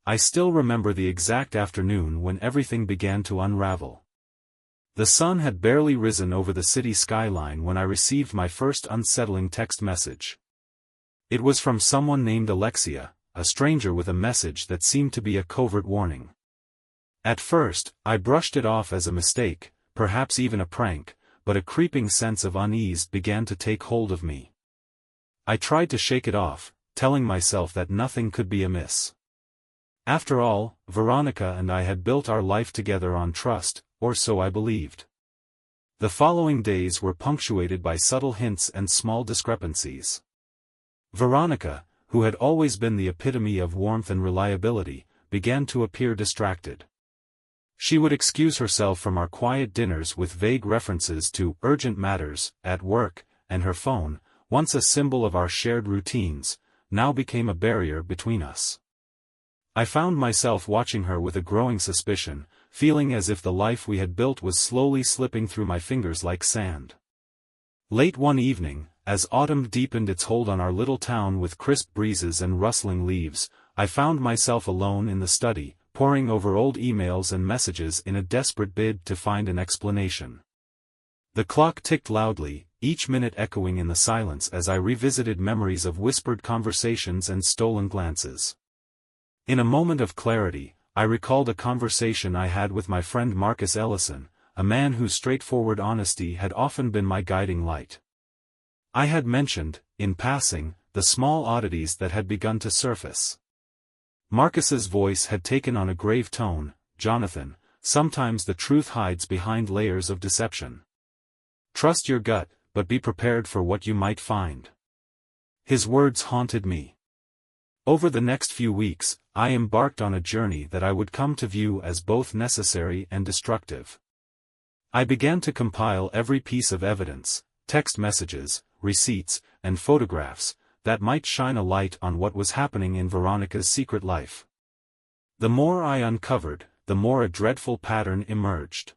I still remember the exact afternoon when everything began to unravel. The sun had barely risen over the city skyline when I received my first unsettling text message. It was from someone named Alexia, a stranger with a message that seemed to be a covert warning. At first, I brushed it off as a mistake, perhaps even a prank, but a creeping sense of unease began to take hold of me. I tried to shake it off, telling myself that nothing could be amiss. After all, Veronica and I had built our life together on trust, or so I believed. The following days were punctuated by subtle hints and small discrepancies. Veronica, who had always been the epitome of warmth and reliability, began to appear distracted. She would excuse herself from our quiet dinners with vague references to urgent matters at work, and her phone, once a symbol of our shared routines, now became a barrier between us. I found myself watching her with a growing suspicion, feeling as if the life we had built was slowly slipping through my fingers like sand. Late one evening, as autumn deepened its hold on our little town with crisp breezes and rustling leaves, I found myself alone in the study, poring over old emails and messages in a desperate bid to find an explanation. The clock ticked loudly, each minute echoing in the silence as I revisited memories of whispered conversations and stolen glances. In a moment of clarity, I recalled a conversation I had with my friend Marcus Ellison, a man whose straightforward honesty had often been my guiding light. I had mentioned, in passing, the small oddities that had begun to surface. Marcus's voice had taken on a grave tone. "Jonathan, sometimes the truth hides behind layers of deception. Trust your gut, but be prepared for what you might find." His words haunted me. Over the next few weeks, I embarked on a journey that I would come to view as both necessary and destructive. I began to compile every piece of evidence, text messages, receipts, and photographs, that might shine a light on what was happening in Veronica's secret life. The more I uncovered, the more a dreadful pattern emerged.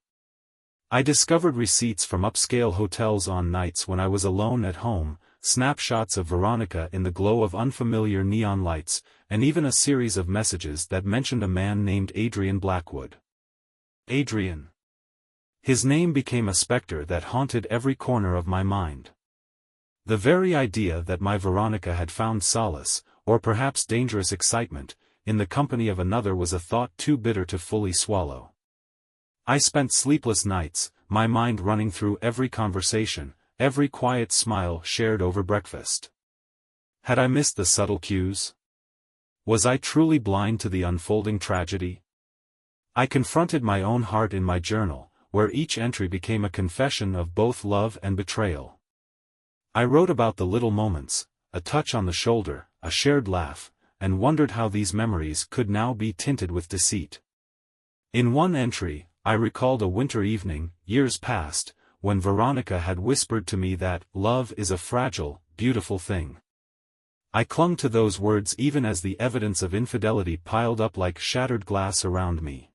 I discovered receipts from upscale hotels on nights when I was alone at home, snapshots of Veronica in the glow of unfamiliar neon lights, and even a series of messages that mentioned a man named Adrian Blackwood. Adrian. His name became a specter that haunted every corner of my mind. The very idea that my Veronica had found solace, or perhaps dangerous excitement, in the company of another was a thought too bitter to fully swallow. I spent sleepless nights, my mind running through every conversation, every quiet smile shared over breakfast. Had I missed the subtle cues? Was I truly blind to the unfolding tragedy? I confronted my own heart in my journal, where each entry became a confession of both love and betrayal. I wrote about the little moments, a touch on the shoulder, a shared laugh, and wondered how these memories could now be tinted with deceit. In one entry, I recalled a winter evening, years past, when Veronica had whispered to me that love is a fragile, beautiful thing. I clung to those words even as the evidence of infidelity piled up like shattered glass around me.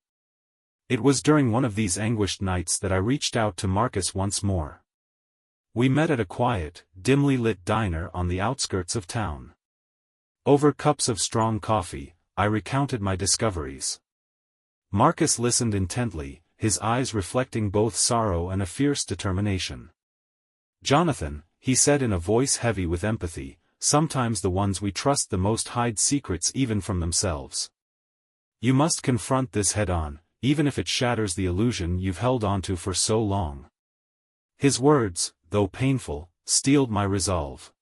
It was during one of these anguished nights that I reached out to Marcus once more. We met at a quiet, dimly lit diner on the outskirts of town. Over cups of strong coffee, I recounted my discoveries. Marcus listened intently, his eyes reflecting both sorrow and a fierce determination. "Jonathan," he said in a voice heavy with empathy, "sometimes the ones we trust the most hide secrets even from themselves. You must confront this head-on, even if it shatters the illusion you've held onto for so long." His words, though painful, steeled my resolve.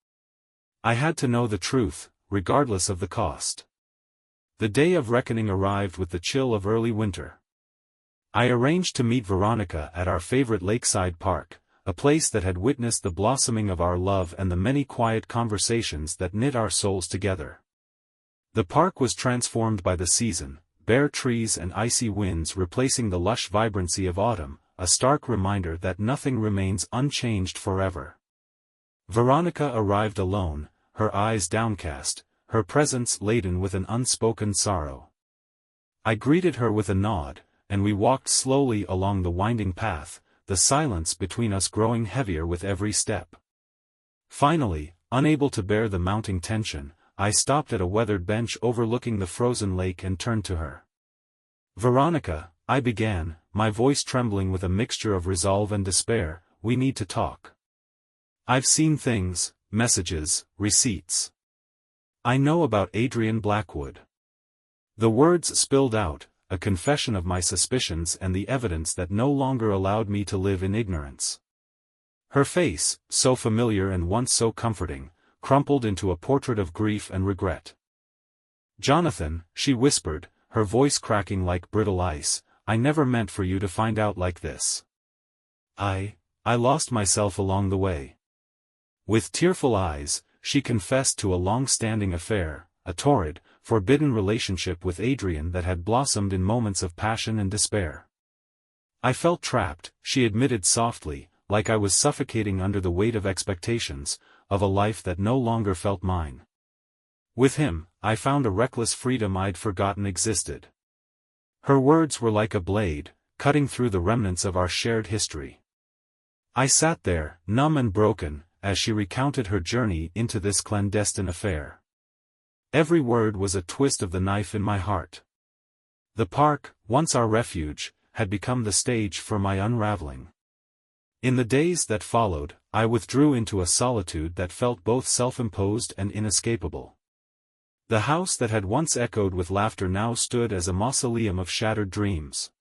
I had to know the truth, regardless of the cost. The day of reckoning arrived with the chill of early winter. I arranged to meet Veronica at our favorite lakeside park, a place that had witnessed the blossoming of our love and the many quiet conversations that knit our souls together. The park was transformed by the season, bare trees and icy winds replacing the lush vibrancy of autumn, a stark reminder that nothing remains unchanged forever. Veronica arrived alone, her eyes downcast, her presence laden with an unspoken sorrow. I greeted her with a nod, and we walked slowly along the winding path, the silence between us growing heavier with every step. Finally, unable to bear the mounting tension, I stopped at a weathered bench overlooking the frozen lake and turned to her. "Veronica," I began, my voice trembling with a mixture of resolve and despair, "we need to talk. I've seen things, messages, receipts. I know about Adrian Blackwood." The words spilled out, a confession of my suspicions and the evidence that no longer allowed me to live in ignorance. Her face, so familiar and once so comforting, crumpled into a portrait of grief and regret. "Jonathan," she whispered, her voice cracking like brittle ice, "I never meant for you to find out like this. I lost myself along the way." With tearful eyes, she confessed to a long-standing affair, a torrid, forbidden relationship with Adrian that had blossomed in moments of passion and despair. "I felt trapped," she admitted softly, "like I was suffocating under the weight of expectations, of a life that no longer felt mine. With him, I found a reckless freedom I'd forgotten existed." Her words were like a blade, cutting through the remnants of our shared history. I sat there, numb and broken, as she recounted her journey into this clandestine affair. Every word was a twist of the knife in my heart. The park, once our refuge, had become the stage for my unraveling. In the days that followed, I withdrew into a solitude that felt both self-imposed and inescapable. The house that had once echoed with laughter now stood as a mausoleum of shattered dreams.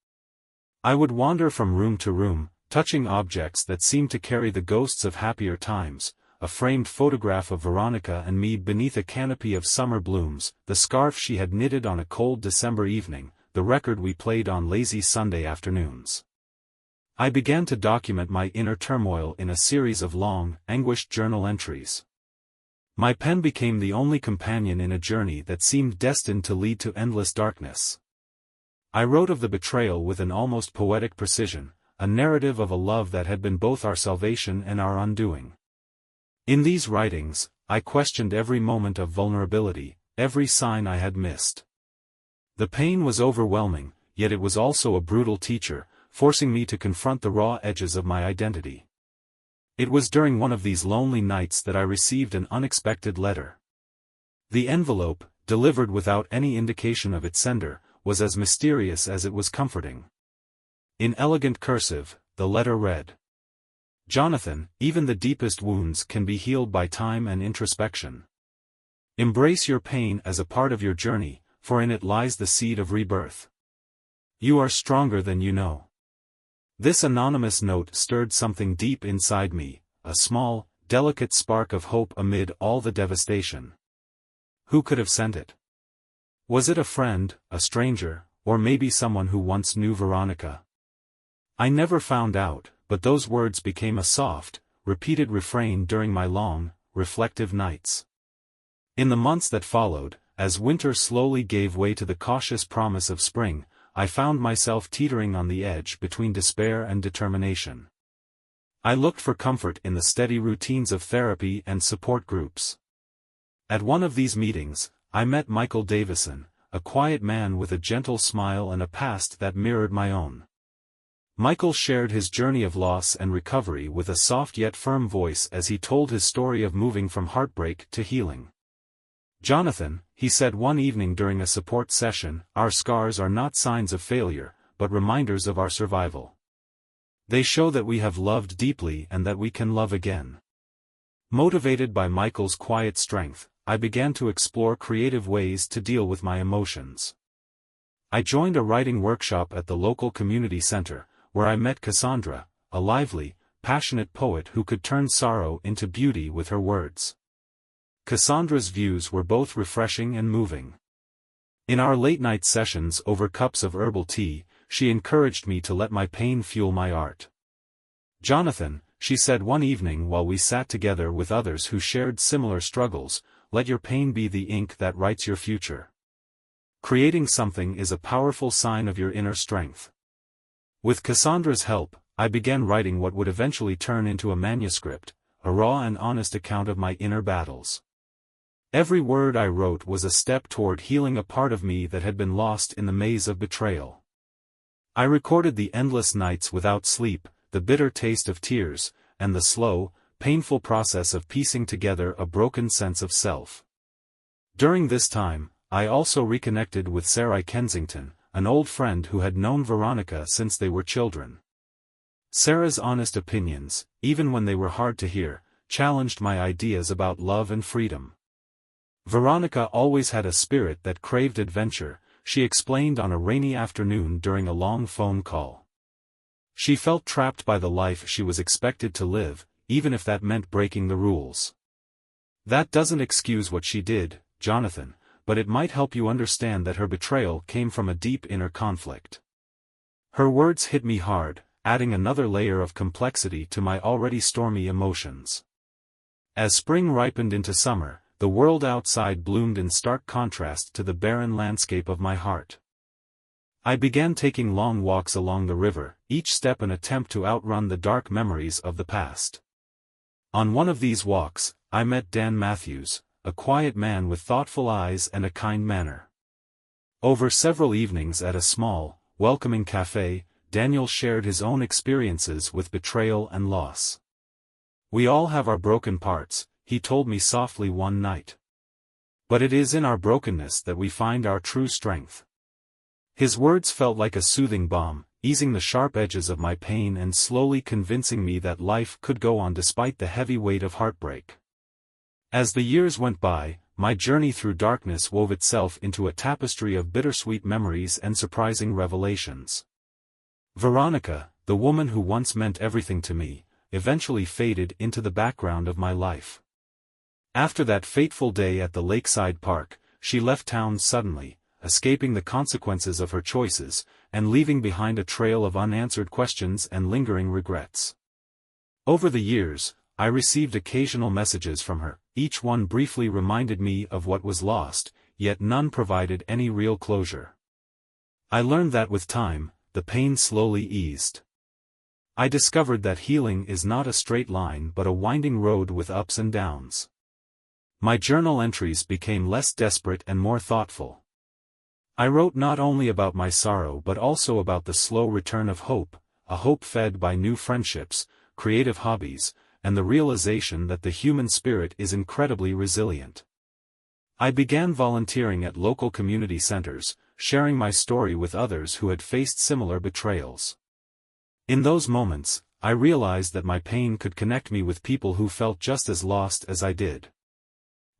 I would wander from room to room, touching objects that seemed to carry the ghosts of happier times, a framed photograph of Veronica and me beneath a canopy of summer blooms, the scarf she had knitted on a cold December evening, the record we played on lazy Sunday afternoons. I began to document my inner turmoil in a series of long, anguished journal entries. My pen became the only companion in a journey that seemed destined to lead to endless darkness. I wrote of the betrayal with an almost poetic precision, a narrative of a love that had been both our salvation and our undoing. In these writings, I questioned every moment of vulnerability, every sign I had missed. The pain was overwhelming, yet it was also a brutal teacher, forcing me to confront the raw edges of my identity. It was during one of these lonely nights that I received an unexpected letter. The envelope, delivered without any indication of its sender, was as mysterious as it was comforting. In elegant cursive, the letter read, "Jonathan, even the deepest wounds can be healed by time and introspection. Embrace your pain as a part of your journey, for in it lies the seed of rebirth. You are stronger than you know." This anonymous note stirred something deep inside me, a small, delicate spark of hope amid all the devastation. Who could have sent it? Was it a friend, a stranger, or maybe someone who once knew Veronica? I never found out, but those words became a soft, repeated refrain during my long, reflective nights. In the months that followed, as winter slowly gave way to the cautious promise of spring, I found myself teetering on the edge between despair and determination. I looked for comfort in the steady routines of therapy and support groups. At one of these meetings, I met Michael Davison, a quiet man with a gentle smile and a past that mirrored my own. Michael shared his journey of loss and recovery with a soft yet firm voice as he told his story of moving from heartbreak to healing. "Jonathan," he said one evening during a support session, "our scars are not signs of failure, but reminders of our survival. They show that we have loved deeply and that we can love again." Motivated by Michael's quiet strength, I began to explore creative ways to deal with my emotions. I joined a writing workshop at the local community center, where I met Cassandra, a lively, passionate poet who could turn sorrow into beauty with her words. Cassandra's views were both refreshing and moving. In our late-night sessions over cups of herbal tea, she encouraged me to let my pain fuel my art. "Jonathan," she said one evening while we sat together with others who shared similar struggles, "let your pain be the ink that writes your future. Creating something is a powerful sign of your inner strength." With Cassandra's help, I began writing what would eventually turn into a manuscript, a raw and honest account of my inner battles. Every word I wrote was a step toward healing a part of me that had been lost in the maze of betrayal. I recorded the endless nights without sleep, the bitter taste of tears, and the slow, painful process of piecing together a broken sense of self. During this time, I also reconnected with Sarai Kensington, an old friend who had known Veronica since they were children. Sarah's honest opinions, even when they were hard to hear, challenged my ideas about love and freedom. Veronica always had a spirit that craved adventure, she explained on a rainy afternoon during a long phone call. She felt trapped by the life she was expected to live, even if that meant breaking the rules. That doesn't excuse what she did, Jonathan, but it might help you understand that her betrayal came from a deep inner conflict. Her words hit me hard, adding another layer of complexity to my already stormy emotions. As spring ripened into summer, the world outside bloomed in stark contrast to the barren landscape of my heart. I began taking long walks along the river, each step an attempt to outrun the dark memories of the past. On one of these walks, I met Dan Matthews, a quiet man with thoughtful eyes and a kind manner. Over several evenings at a small, welcoming cafe, Daniel shared his own experiences with betrayal and loss. "We all have our broken parts," he told me softly one night. "But it is in our brokenness that we find our true strength." His words felt like a soothing balm, easing the sharp edges of my pain and slowly convincing me that life could go on despite the heavy weight of heartbreak. As the years went by, my journey through darkness wove itself into a tapestry of bittersweet memories and surprising revelations. Veronica, the woman who once meant everything to me, eventually faded into the background of my life. After that fateful day at the lakeside park, she left town suddenly, escaping the consequences of her choices, and leaving behind a trail of unanswered questions and lingering regrets. Over the years, I received occasional messages from her, each one briefly reminded me of what was lost, yet none provided any real closure. I learned that with time, the pain slowly eased. I discovered that healing is not a straight line but a winding road with ups and downs. My journal entries became less desperate and more thoughtful. I wrote not only about my sorrow but also about the slow return of hope, a hope fed by new friendships, creative hobbies, and the realization that the human spirit is incredibly resilient. I began volunteering at local community centers, sharing my story with others who had faced similar betrayals. In those moments, I realized that my pain could connect me with people who felt just as lost as I did.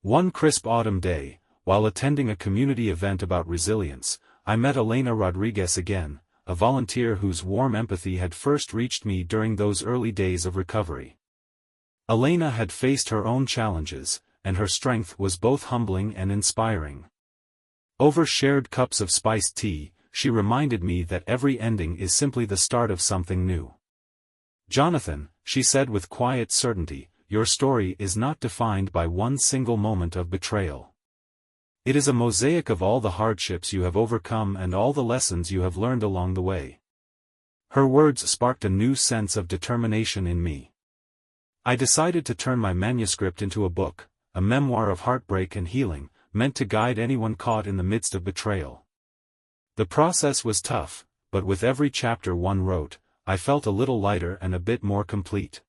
One crisp autumn day, while attending a community event about resilience, I met Elena Rodriguez again, a volunteer whose warm empathy had first reached me during those early days of recovery. Elena had faced her own challenges, and her strength was both humbling and inspiring. Over shared cups of spiced tea, she reminded me that every ending is simply the start of something new. "Jonathan," she said with quiet certainty, "your story is not defined by one single moment of betrayal. It is a mosaic of all the hardships you have overcome and all the lessons you have learned along the way." Her words sparked a new sense of determination in me. I decided to turn my manuscript into a book, a memoir of heartbreak and healing, meant to guide anyone caught in the midst of betrayal. The process was tough, but with every chapter one wrote, I felt a little lighter and a bit more complete.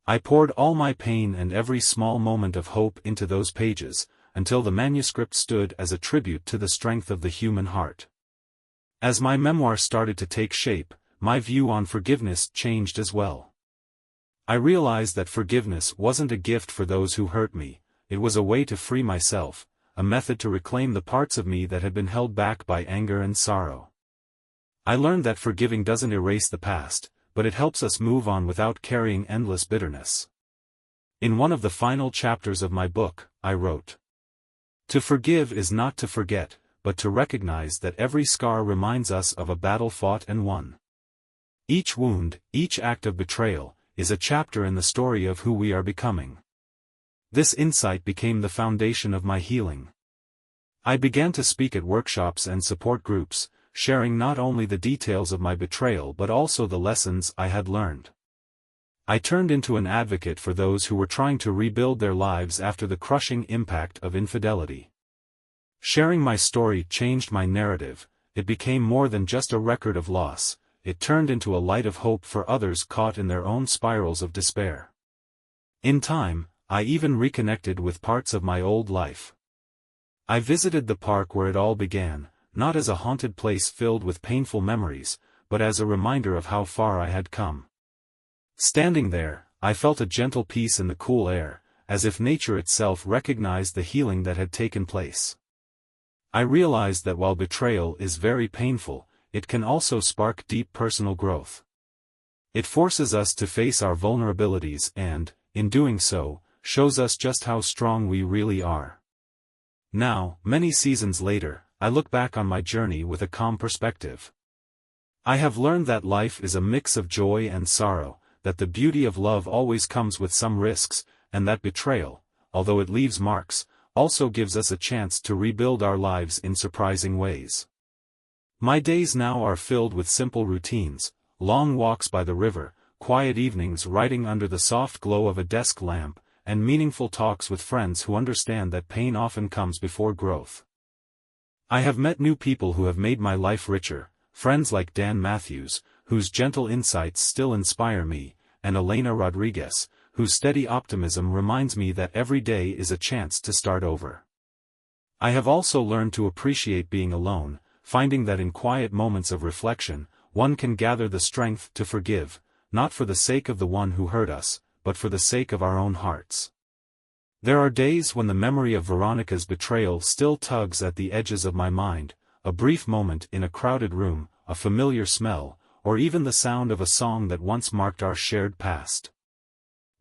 I poured all my pain and every small moment of hope into those pages, until the manuscript stood as a tribute to the strength of the human heart. As my memoir started to take shape, my view on forgiveness changed as well. I realized that forgiveness wasn't a gift for those who hurt me, it was a way to free myself, a method to reclaim the parts of me that had been held back by anger and sorrow. I learned that forgiving doesn't erase the past, but it helps us move on without carrying endless bitterness. In one of the final chapters of my book, I wrote, "To forgive is not to forget, but to recognize that every scar reminds us of a battle fought and won. Each wound, each act of betrayal, is a chapter in the story of who we are becoming." This insight became the foundation of my healing. I began to speak at workshops and support groups, sharing not only the details of my betrayal but also the lessons I had learned. I turned into an advocate for those who were trying to rebuild their lives after the crushing impact of infidelity. Sharing my story changed my narrative, it became more than just a record of loss, it turned into a light of hope for others caught in their own spirals of despair. In time, I even reconnected with parts of my old life. I visited the park where it all began, not as a haunted place filled with painful memories, but as a reminder of how far I had come. Standing there, I felt a gentle peace in the cool air, as if nature itself recognized the healing that had taken place. I realized that while betrayal is very painful, it can also spark deep personal growth. It forces us to face our vulnerabilities and, in doing so, shows us just how strong we really are. Now, many seasons later, I look back on my journey with a calm perspective. I have learned that life is a mix of joy and sorrow, that the beauty of love always comes with some risks, and that betrayal, although it leaves marks, also gives us a chance to rebuild our lives in surprising ways. My days now are filled with simple routines, long walks by the river, quiet evenings writing under the soft glow of a desk lamp, and meaningful talks with friends who understand that pain often comes before growth. I have met new people who have made my life richer, friends like Dan Matthews, whose gentle insights still inspire me, and Elena Rodriguez, whose steady optimism reminds me that every day is a chance to start over. I have also learned to appreciate being alone, finding that in quiet moments of reflection, one can gather the strength to forgive, not for the sake of the one who hurt us, but for the sake of our own hearts. There are days when the memory of Veronica's betrayal still tugs at the edges of my mind, a brief moment in a crowded room, a familiar smell, or even the sound of a song that once marked our shared past.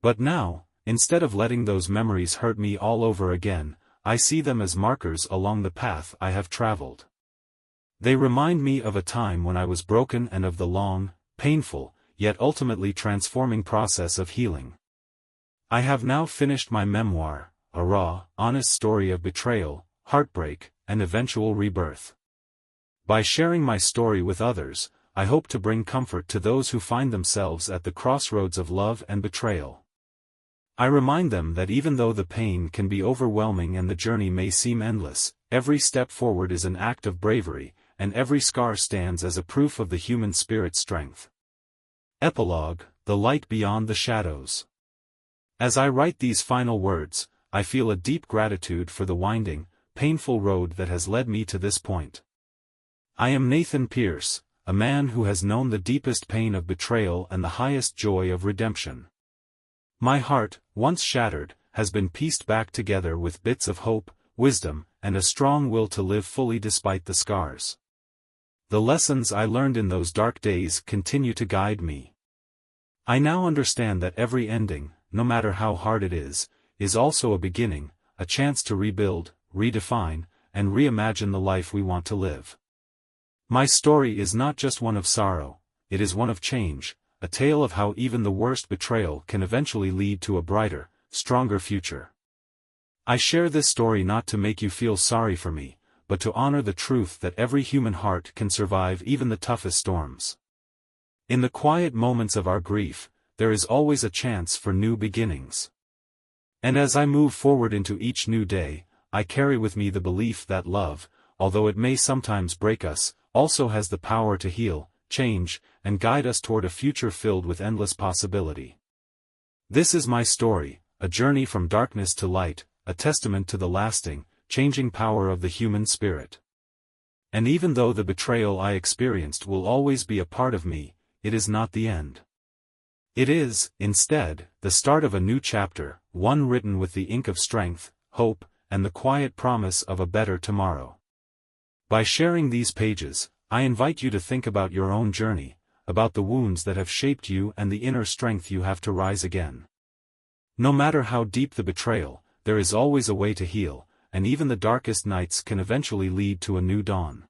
But now, instead of letting those memories hurt me all over again, I see them as markers along the path I have traveled. They remind me of a time when I was broken and of the long, painful, yet ultimately transforming process of healing. I have now finished my memoir, a raw, honest story of betrayal, heartbreak, and eventual rebirth. By sharing my story with others, I hope to bring comfort to those who find themselves at the crossroads of love and betrayal. I remind them that even though the pain can be overwhelming and the journey may seem endless, every step forward is an act of bravery, and every scar stands as a proof of the human spirit's strength. Epilogue: The Light Beyond the Shadows. As I write these final words, I feel a deep gratitude for the winding, painful road that has led me to this point. I am Nathan Pierce, a man who has known the deepest pain of betrayal and the highest joy of redemption. My heart, once shattered, has been pieced back together with bits of hope, wisdom, and a strong will to live fully despite the scars. The lessons I learned in those dark days continue to guide me. I now understand that every ending, no matter how hard it is also a beginning, a chance to rebuild, redefine, and reimagine the life we want to live. My story is not just one of sorrow, it is one of change, a tale of how even the worst betrayal can eventually lead to a brighter, stronger future. I share this story not to make you feel sorry for me, but to honor the truth that every human heart can survive even the toughest storms. In the quiet moments of our grief, there is always a chance for new beginnings. And as I move forward into each new day, I carry with me the belief that love, although it may sometimes break us, also has the power to heal, change, and guide us toward a future filled with endless possibility. This is my story, a journey from darkness to light, a testament to the lasting, changing power of the human spirit. And even though the betrayal I experienced will always be a part of me, it is not the end. It is, instead, the start of a new chapter, one written with the ink of strength, hope, and the quiet promise of a better tomorrow. By sharing these pages, I invite you to think about your own journey, about the wounds that have shaped you and the inner strength you have to rise again. No matter how deep the betrayal, there is always a way to heal, and even the darkest nights can eventually lead to a new dawn.